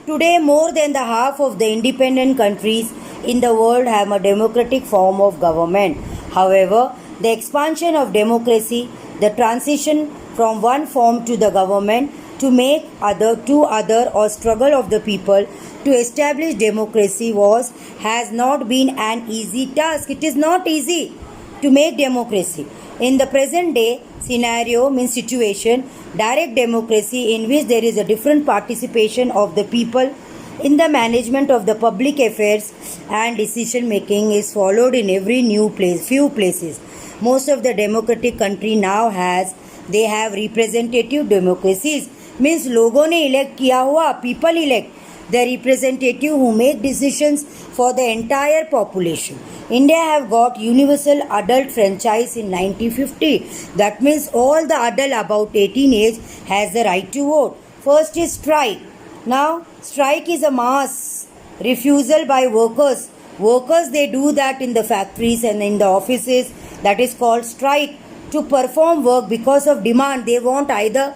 Today, more than the half of the independent countries in the world have a democratic form of government. However, the expansion of democracy, the transition from one form to the government to make other or struggle of the people to establish democracy has not been an easy task. It is not easy to make democracy. In the present day scenario means situation, direct democracy in which there is a different participation of the people in the management of the public affairs and decision making is followed in every few places. Most of the democratic country now they have representative democracies means लोगों ने elect किया हुआ, people elect the representative who make decisions for the entire population. India have got universal adult franchise in 1950. That means all the adult about 18 age has the right to vote. First is strike. Now strike is a mass refusal by workers. Workers they do that in the factories and in the offices. That is called strike to perform work because of demand. They want either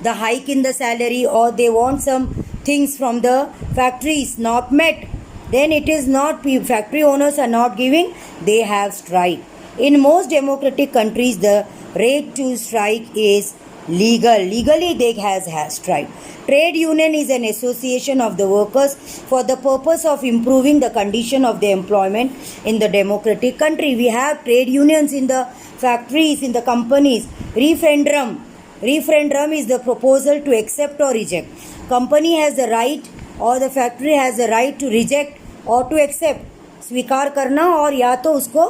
the hike in the salary or they want some things from the factories not met. Then it is not factory owners are not giving, they have strike. In most democratic countries, the right to strike is legal. Legally, they has strike. Trade union is an association of the workers for the purpose of improving the condition of the employment in the democratic country. We have trade unions in the factories, in the companies. Referendum. Referendum is the proposal to accept or reject. Company has the right और the factory has the right to reject और to accept स्वीकार करना और या तो उसको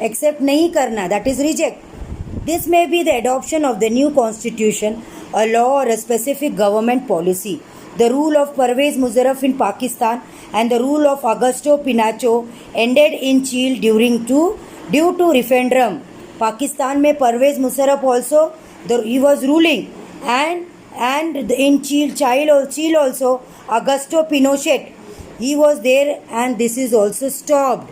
accept नहीं करना that is reject this may be the adoption of the new constitution a law और a specific government policy the rule of Pervez Musharraf in Pakistan and the rule of Augusto Pinochet ended in Chile due to referendum Pakistan में Pervez Musharraf also he was ruling and in Chile also Augusto Pinochet he was there and this is also stopped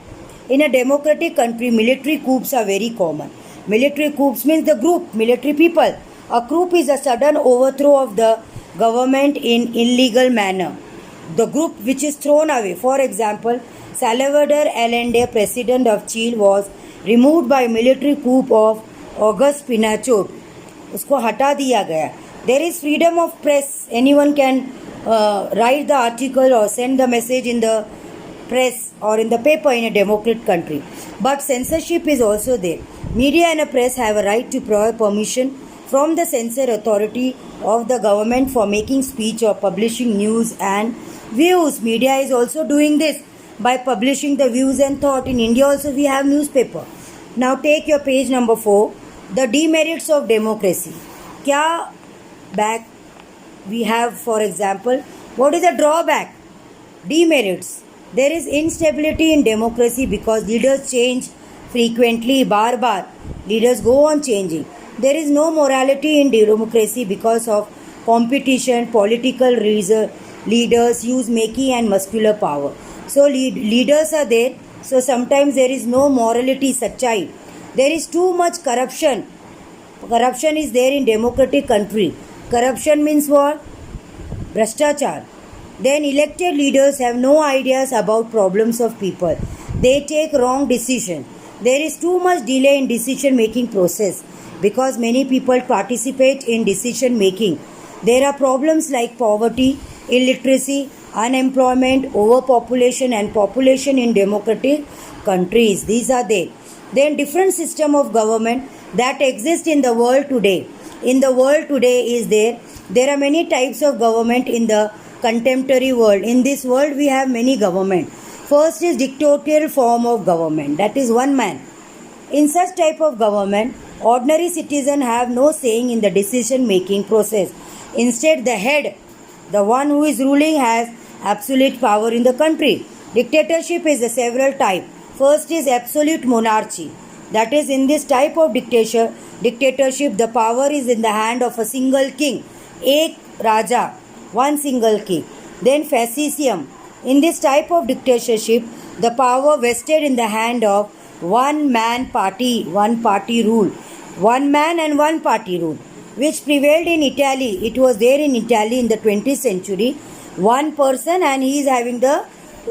in a democratic country. Military coups are very common. Military coups means the group military people. A coup is a sudden overthrow of the government in illegal manner, the group which is thrown away. For example, Salvador Allende, president of Chile, was removed by military coup of Augusto Pinochet. उसको हटा दिया गया. There is freedom of press. Anyone can write the article or send the message in the press or in the paper in a democratic country. But censorship is also there. Media and a press have a right to provide permission from the censor authority of the government for making speech or publishing news and views. Media is also doing this by publishing the views and thought. In India also we have newspaper. Now take your page number 4. The demerits of democracy. क्या back we have, for example, what is a drawback? Demerits. There is instability in democracy because leaders change frequently, bar. Leaders go on changing. There is no morality in democracy because of competition. Political leaders use making and muscular power. So leaders are there. So sometimes there is no morality, सच्चाई. There is too much corruption. Corruption is there in democratic country. Corruption means what? Bhrashtachar. Then elected leaders have no ideas about problems of people. They take wrong decision. There is too much delay in decision making process because many people participate in decision making. There are problems like poverty, illiteracy, unemployment, overpopulation and population in democratic countries. These are there. Then different system of government that exist in the world today. In the world today is there are many types of government in the contemporary world. In this world we have many government. First is dictatorial form of government, that is one man. In such type of government, ordinary citizen have no saying in the decision making process. Instead the head, the one who is ruling, has absolute power in the country. Dictatorship is a several type. First is absolute monarchy. That is, in this type of dictatorship, the power is in the hand of a single king. Ek Raja, one single king. Then fascism. In this type of dictatorship, the power vested in the hand of one man party, one party rule. One man and one party rule, which prevailed in Italy. It was there in Italy in the 20th century. one person and he is having the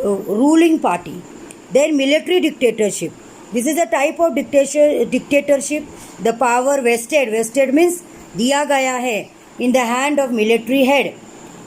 ruling party. Then military dictatorship. This is a type of dictatorship. The power vested means diya gaya hai in the hand of military head.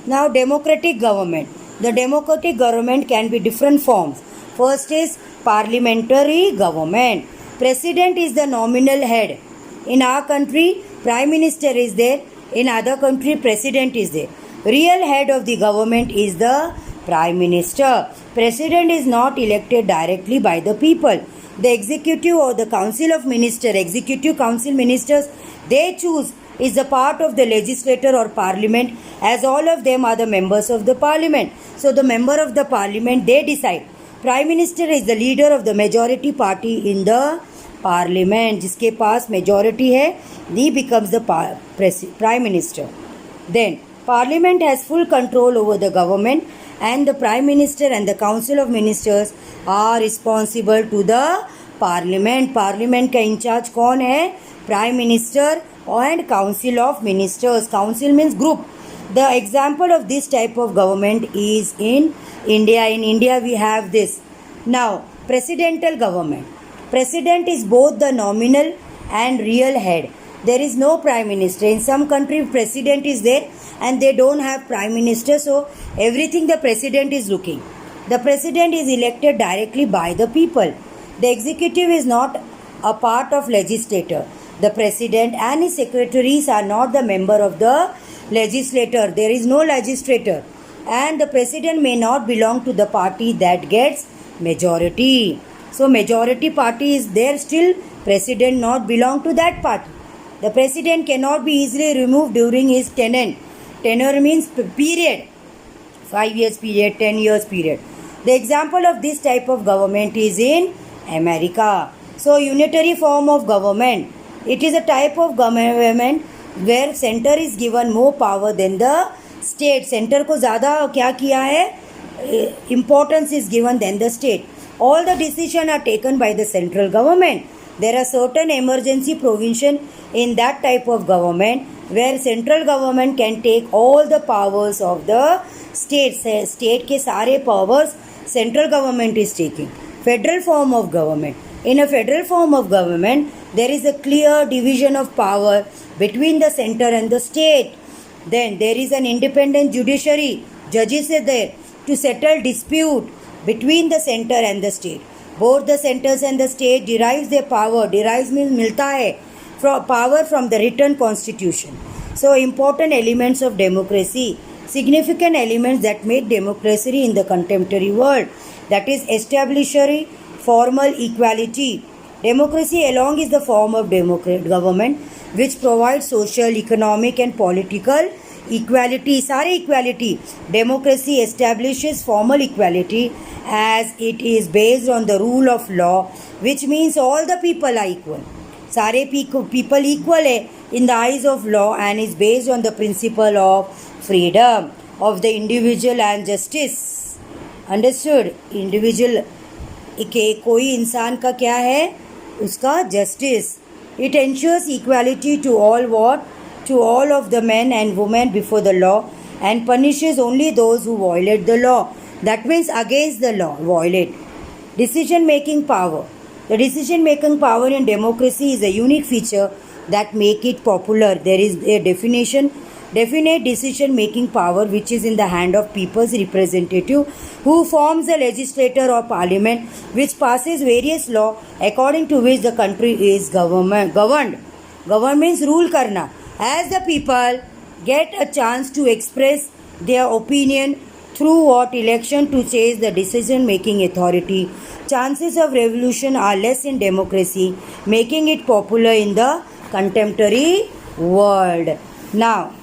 Now democratic government. The democratic government can be different forms. First is parliamentary government. President is the nominal head. In our country, prime minister is there. In other country, president is there. Real head of the government is the prime minister. President is not elected directly by the people. The executive or the council of ministers, executive council ministers, they choose is a part of the legislature or parliament, as all of them are the members of the parliament. So the member of the parliament, they decide. Prime minister is the leader of the majority party in the parliament. जिसके पास majority है, he becomes the prime minister. Then parliament has full control over the government, and the prime minister and the council of ministers are responsible to the parliament. Parliament का in charge कौन है? Prime minister and council of ministers. Council means group. The example of this type of government is in India. In India we have this. Now presidential government. President is both the nominal and real head. There is no prime minister. In some country president is there and they don't have prime minister, so everything the president is looking. The president is elected directly by the people. The executive is not a part of legislature. The president and his secretaries are not the member of the legislature. There is no legislator, and the president may not belong to the party that gets majority. So majority party is there, still president not belong to that party. The president cannot be easily removed during his tenure. Tenure means period. 5 years period, 10 years period. The example of this type of government is in America. So unitary form of government. It is a type of government where center is given more power than the state. Center को ज़्यादा क्या किया है? Importance is given than the state. All the decisions are taken by the central government. There are certain emergency provision in that type of government where central government can take all the powers of the state. State के सारे powers central government is taking. Federal form of government. In a federal form of government, there is a clear division of power between the center and the state. Then there is an independent judiciary. Judges are there to settle dispute between the center and the state. Both the centers and the state derives their power. Derives means मिलता है from power from the written constitution. So important elements of democracy, significant elements that make democracy in the contemporary world. That is establishing formal equality. Democracy along is the form of democratic government which provides social, economic and political equality. सारे equality. Democracy establishes formal equality as it is based on the rule of law, which means all the people are equal. सारे people equal है in the eyes of law and is based on the principle of freedom of the individual and justice. Understood? Individual के कोई इंसान का क्या है? उसका justice. It ensures equality to all what? To all of the men and women before the law and punishes only those who violate the law. That means against the law, violate. Decision making power. The decision making power in democracy is a unique feature that make it popular. There is a definite decision making power which is in the hand of people's representative who forms the legislature or parliament which passes various law according to which the country is governed. Government means rule karna. As the people get a chance to express their opinion through what election to change the decision making authority, chances of revolution are less in democracy, making it popular in the contemporary world. Now